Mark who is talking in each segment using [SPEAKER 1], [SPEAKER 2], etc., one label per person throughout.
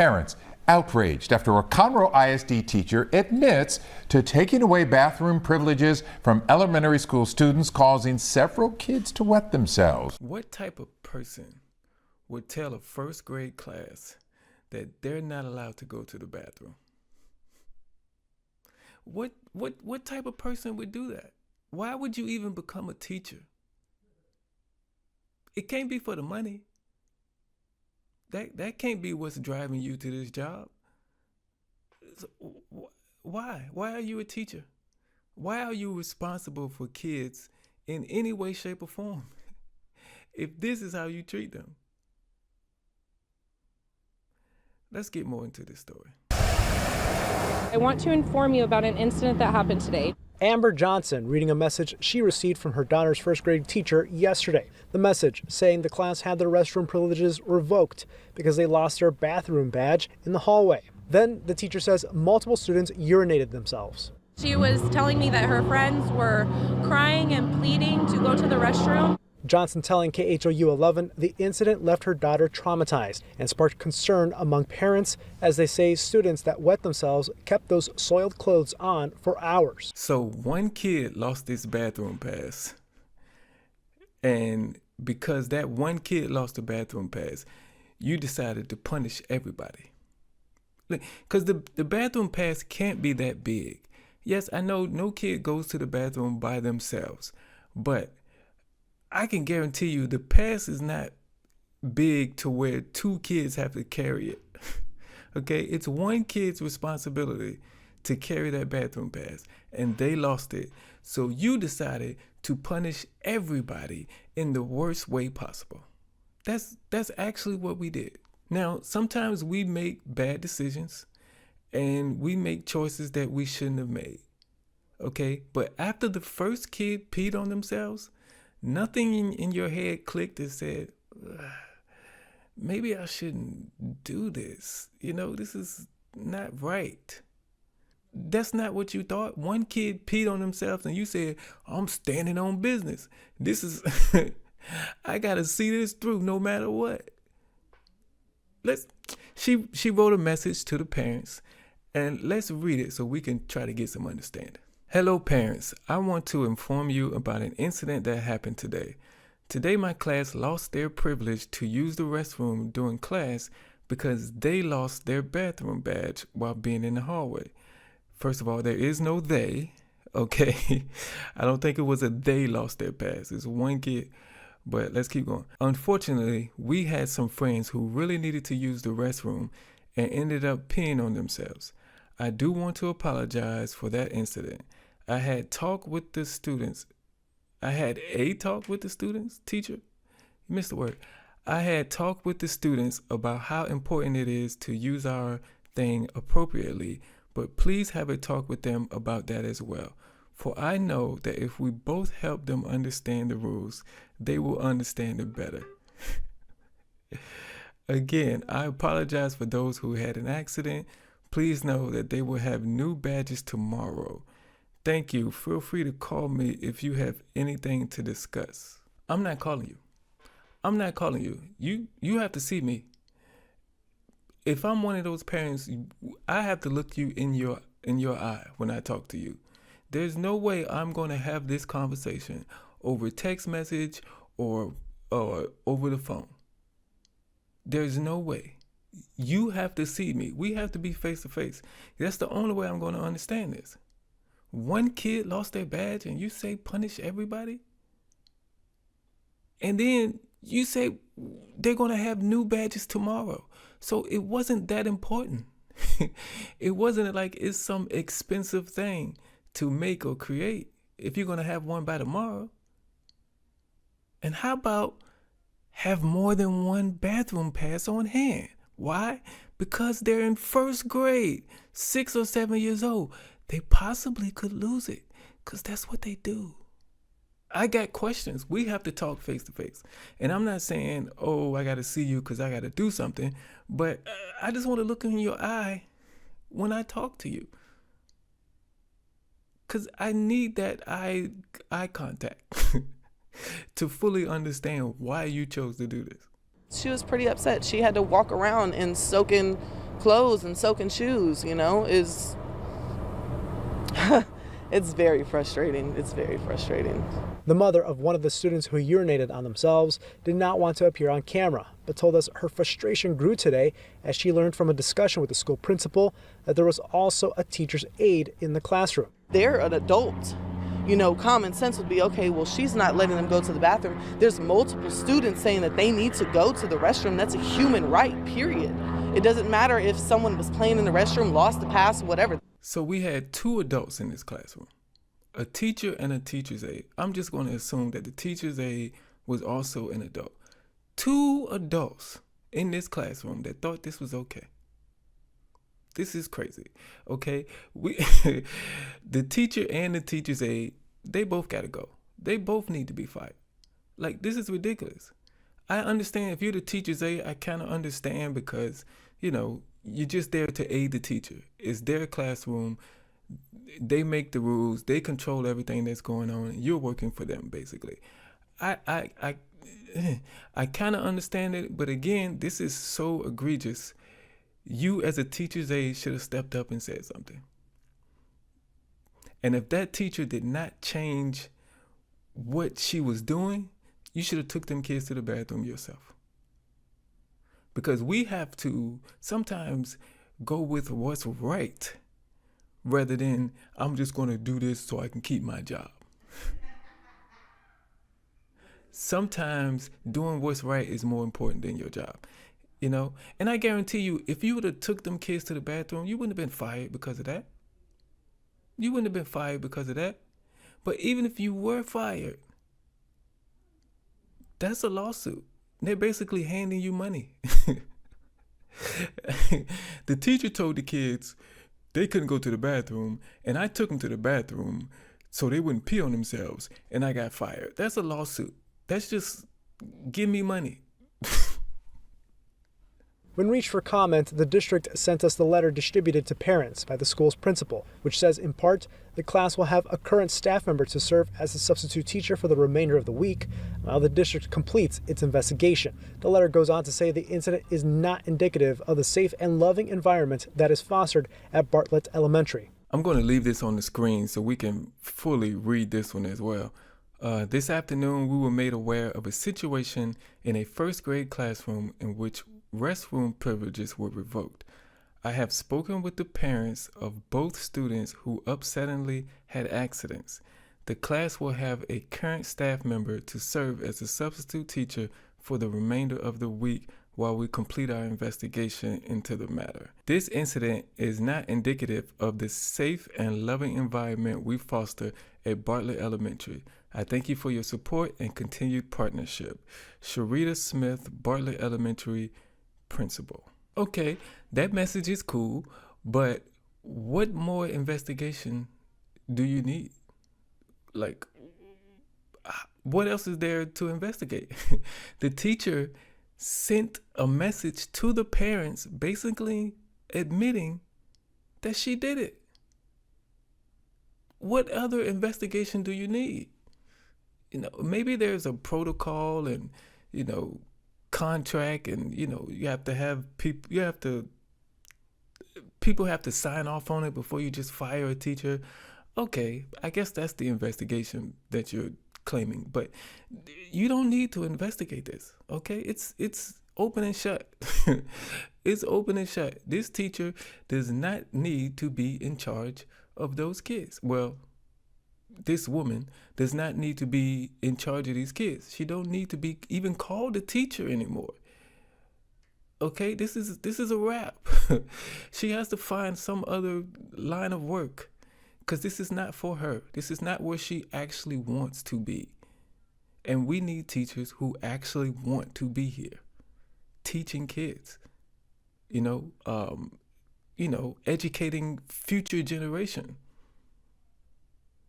[SPEAKER 1] Parents outraged after a Conroe ISD teacher admits to taking away bathroom privileges from elementary school students, causing several kids to wet themselves.
[SPEAKER 2] What type of person would tell a first grade class that they're not allowed to go to the bathroom? What type of person would do that? Why would you even become a teacher? It can't be for the money. That can't be what's driving you to this job. So, why? Why are you a teacher? Why are you responsible for kids in any way, shape, or form if this is how you treat them? Let's get more into this story.
[SPEAKER 3] I want to inform you about an incident that happened today.
[SPEAKER 4] Amber Johnson reading a message she received from her daughter's first grade teacher yesterday. The message saying the class had their restroom privileges revoked because they lost their bathroom badge in the hallway. Then the teacher says multiple students urinated themselves.
[SPEAKER 3] She was telling me that her friends were crying and pleading to go to the restroom.
[SPEAKER 4] Johnson telling KHOU 11 the incident left her daughter traumatized and sparked concern among parents as they say students that wet themselves kept those soiled clothes on for hours.
[SPEAKER 2] So one kid lost his bathroom pass, and because that one kid lost the bathroom pass, you decided to punish everybody. Because the bathroom pass can't be that big. Yes, I know no kid goes to the bathroom by themselves, but I can guarantee you the pass is not big to where two kids have to carry it. Okay, it's one kid's responsibility to carry that bathroom pass, and they lost it. So you decided to punish everybody in the worst way possible. That's actually what we did. Now, sometimes we make bad decisions and we make choices that we shouldn't have made. Okay, but after the first kid peed on themselves, nothing in your head clicked and said, maybe I shouldn't do this. You know, this is not right. That's not what you thought. One kid peed on themselves and you said, I'm standing on business. This is, I got to see this through no matter what. She wrote a message to the parents, and let's read it so we can try to get some understanding. Hello parents, I want to inform you about an incident that happened today. Today my class lost their privilege to use the restroom during class because they lost their bathroom badge while being in the hallway. First of all, there is no they, okay? I don't think it was a they lost their pass. It's one kid, but let's keep going. Unfortunately, we had some friends who really needed to use the restroom and ended up peeing on themselves. I do want to apologize for that incident. I had a talk with the students, teacher? You missed the word. I had talked with the students about how important it is to use our thing appropriately, but please have a talk with them about that as well. For I know that if we both help them understand the rules, they will understand it better. Again, I apologize for those who had an accident. Please know that they will have new badges tomorrow. Thank you. Feel free to call me if you have anything to discuss. I'm not calling you. You have to see me. If I'm one of those parents, I have to look you in your eye when I talk to you. There's no way I'm going to have this conversation over text message or over the phone. There's no way. You have to see me. We have to be face to face. That's the only way I'm going to understand this. One kid lost their badge and you say punish everybody? And then you say they're going to have new badges tomorrow. So it wasn't that important. It wasn't like it's some expensive thing to make or create if you're going to have one by tomorrow. And how about have more than one bathroom pass on hand? Why? Because they're in first grade, 6 or 7 years old. They possibly could lose it because that's what they do. I got questions. We have to talk face to face. And I'm not saying, oh, I got to see you because I got to do something. But I just want to look in your eye when I talk to you. Because I need that eye contact to fully understand why you chose to do this.
[SPEAKER 5] She was pretty upset. She had to walk around in soaking clothes and soaking shoes, is it's very frustrating. It's very frustrating.
[SPEAKER 4] The mother of one of the students who urinated on themselves did not want to appear on camera, but told us her frustration grew today as she learned from a discussion with the school principal that there was also a teacher's aide in the classroom.
[SPEAKER 5] They're an adult. Common sense would be, okay, well, she's not letting them go to the bathroom. There's multiple students saying that they need to go to the restroom. That's a human right, period. It doesn't matter if someone was playing in the restroom, lost the pass, whatever.
[SPEAKER 2] So we had 2 adults in this classroom, a teacher and a teacher's aide. I'm just going to assume that the teacher's aide was also an adult. 2 adults in this classroom that thought this was okay. This is crazy, okay? The teacher and the teacher's aide, they both got to go. They both need to be fired. Like, this is ridiculous. I understand if you're the teacher's aide, I kind of understand because, you're just there to aid the teacher. It's their classroom. They make the rules. They control everything that's going on. You're working for them, basically. I kind of understand it, but again, this is so egregious. You as a teacher's aide should have stepped up and said something. And if that teacher did not change what she was doing, you should have took them kids to the bathroom yourself. Because we have to sometimes go with what's right rather than I'm just going to do this so I can keep my job. Sometimes doing what's right is more important than your job. And I guarantee you, if you would have took them kids to the bathroom, you wouldn't have been fired because of that. You wouldn't have been fired because of that. But even if you were fired, that's a lawsuit. They're basically handing you money. The teacher told the kids they couldn't go to the bathroom, and I took them to the bathroom so they wouldn't pee on themselves, and I got fired. That's a lawsuit. That's just give me money.
[SPEAKER 4] When reached for comment, the district sent us the letter distributed to parents by the school's principal, which says, in part, the class will have a current staff member to serve as a substitute teacher for the remainder of the week, while the district completes its investigation. The letter goes on to say the incident is not indicative of the safe and loving environment that is fostered at Bartlett Elementary.
[SPEAKER 2] I'm going to leave this on the screen so we can fully read this one as well. This afternoon, we were made aware of a situation in a first grade classroom in which restroom privileges were revoked. I have spoken with the parents of both students who upsettingly had accidents. The class will have a current staff member to serve as a substitute teacher for the remainder of the week while we complete our investigation into the matter. This incident is not indicative of the safe and loving environment we foster at Bartlett Elementary. I thank you for your support and continued partnership. Sharita Smith, Bartlett Elementary Principal. Okay, that message is cool, but what more investigation do you need? Like, what else is there to investigate? The teacher sent a message to the parents basically admitting that she did it. What other investigation do you need? Maybe there's a protocol and, contract and, you have to have people have to sign off on it before you just fire a teacher. Okay, I guess that's the investigation that you're claiming, but you don't need to investigate this. Okay, it's open and shut. It's open and shut. This teacher does not need to be in charge of those kids. Well, this woman does not need to be in charge of these kids. She don't need to be even called a teacher anymore. Okay, this is a wrap. She has to find some other line of work because this is not for her. This is not where she actually wants to be. And we need teachers who actually want to be here, teaching kids, educating future generation.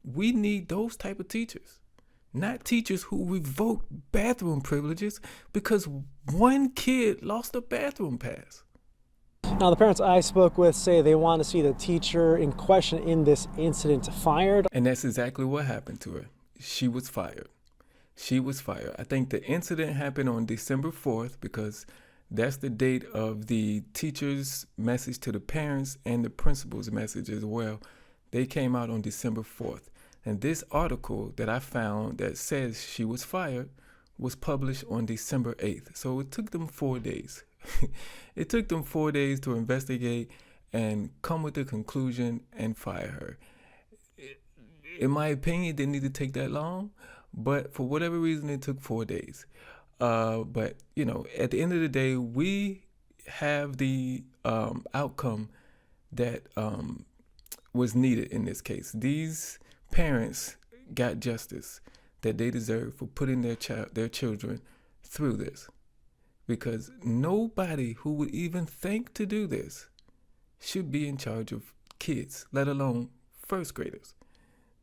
[SPEAKER 2] We need those type of teachers, not teachers who revoke bathroom privileges because one kid lost a bathroom pass.
[SPEAKER 4] Now, the parents I spoke with say they want to see the teacher in question in this incident fired.
[SPEAKER 2] And that's exactly what happened to her. She was fired. I think the incident happened on December 4th because That's the date of the teacher's message to the parents and the principal's message as well. They came out on December 4th. And this article that I found that says she was fired was published on December 8th. So it took them 4 days. It took them 4 days to investigate and come with the conclusion and fire her. In my opinion, it didn't need to take that long, but for whatever reason, it took 4 days. But, you know, at the end of the day, we have the outcome that was needed in this case. These parents got justice that they deserve for putting their children through this, because nobody who would even think to do this should be in charge of kids, let alone first graders.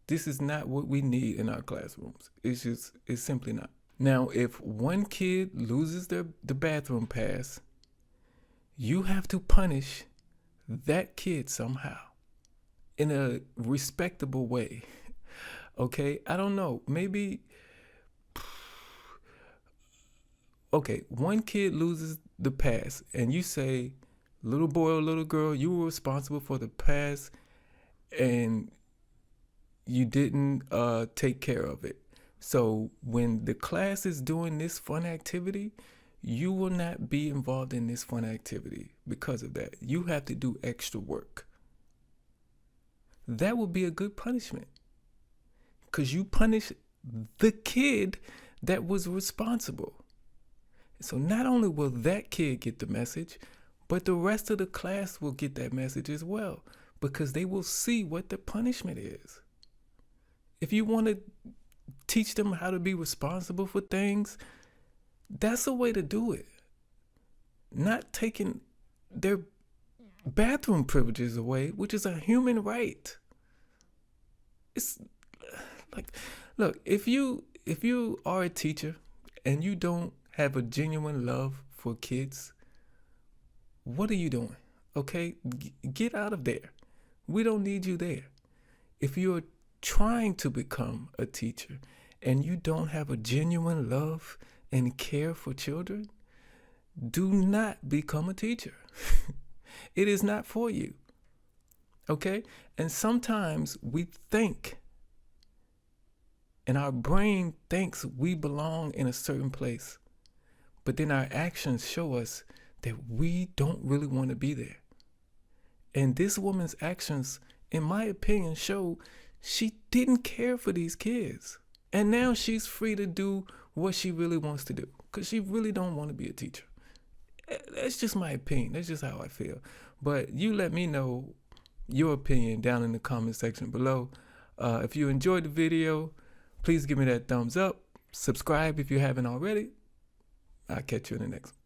[SPEAKER 2] This is not what we need in our classrooms. It's simply not. Now, if one kid loses the bathroom pass, you have to punish that kid somehow in a respectable way. Okay, I don't know, maybe, okay, one kid loses the pass and you say, little boy or little girl, you were responsible for the pass and you didn't take care of it. So when the class is doing this fun activity, you will not be involved in this fun activity because of that. You have to do extra work. That would be a good punishment, because you punish the kid that was responsible. So not only will that kid get the message, but the rest of the class will get that message as well, because they will see what the punishment is. If you want to teach them how to be responsible for things, that's a way to do it. Not taking their bathroom privileges away, which is a human right. It's like, look, if you are a teacher and you don't have a genuine love for kids, what are you doing? Okay, get out of there. We don't need you there. If you're trying to become a teacher and you don't have a genuine love and care for children, do not become a teacher. It is not for you. Okay? And sometimes we think, and our brain thinks we belong in a certain place, but then our actions show us that we don't really want to be there. And this woman's actions, in my opinion, show she didn't care for these kids. And now she's free to do what she really wants to do, because she really don't want to be a teacher. That's just my opinion. That's just how I feel. But you let me know your opinion down in the comment section below. If you enjoyed the video, please give me that thumbs up. Subscribe if you haven't already. I'll catch you in the next one.